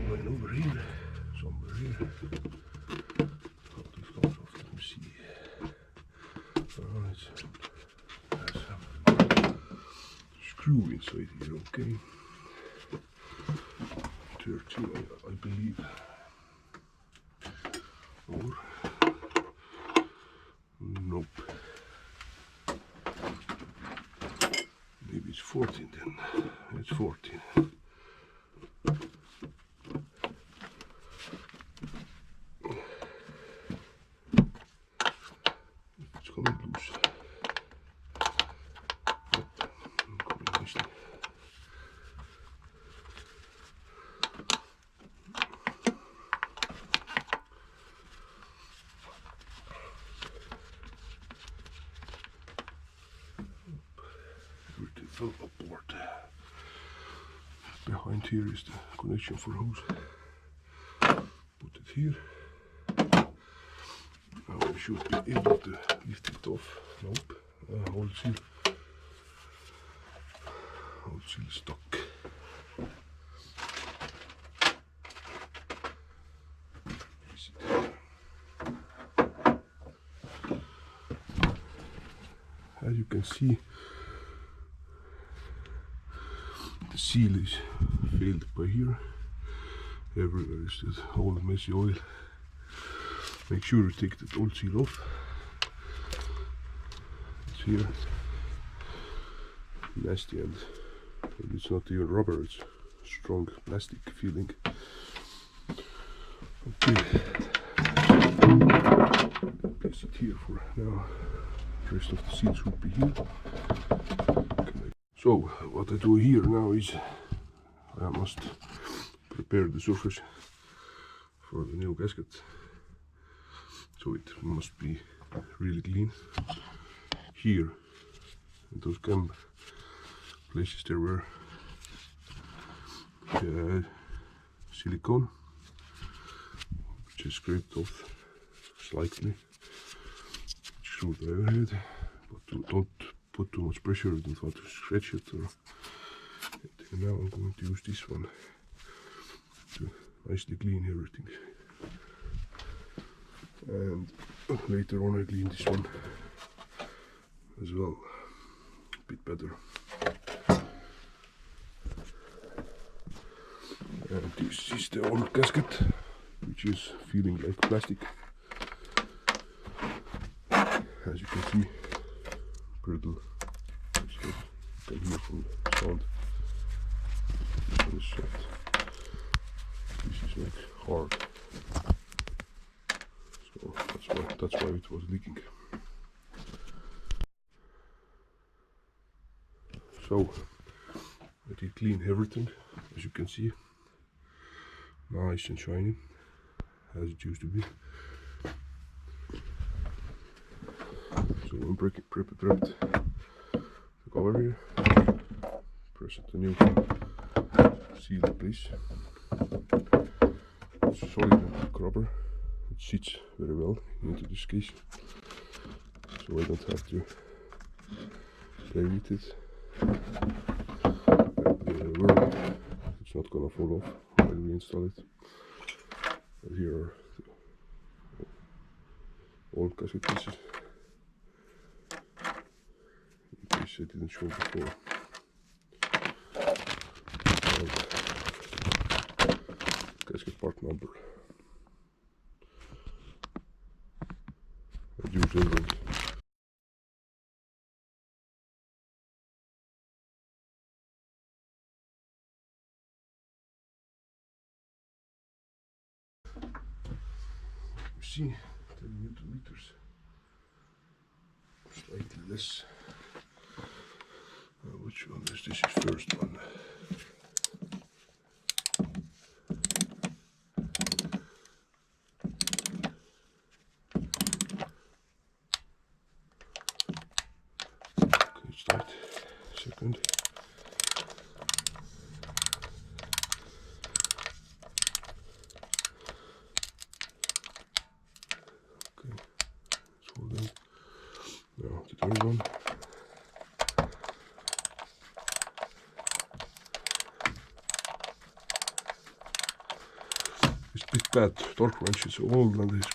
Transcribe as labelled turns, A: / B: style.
A: Line over here, somewhere here. How this comes off, let me see. Alright, there's some screw inside here, okay. 13, I believe. Or nope. Maybe it's 14 then. It's 14. It's coming loose. Coming nicely. Everything fell apart. Behind here is the connection for hose. Put it here. Now I should be able to lift it off. Nope. Hold seal. Hold seal stuck. As you can see, the seal is failed by here. Everywhere is that old messy oil. Make sure to take that old seal off. It's here. Nasty, and it's not even rubber, it's strong plastic feeling. Okay. Place it here for now. The rest of the seals should be here. So what I do here now is I must prepare the surface for the new gasket. So it must be really clean. Here, in those cam places, there were silicone, which I scraped off slightly. Screw the overhead, but don't put too much pressure. I don't want to scratch it or anything. Now I'm going to use this one to nicely clean everything. And later on I clean this one as well, a bit better. And this is the old gasket, which is feeling like plastic. As you can see, brittle. So you can hear from the sound. This is like hard. So that's why it was leaking. So I did clean everything, as you can see, nice and shiny, as it used to be. So I'm prepared the cover here, press the new seal in place. It's solid rubber, it sits very well into this case, so I don't have to play with it. It's not gonna fall off when we install it. And here are the old gasket pieces, in case I didn't show before. And gasket part number. I use everything. See, 10 Newton meters, slightly less. Which one is this? Is first one. Okay, start. Second. Now the third one. big bad torque wrenches, all and this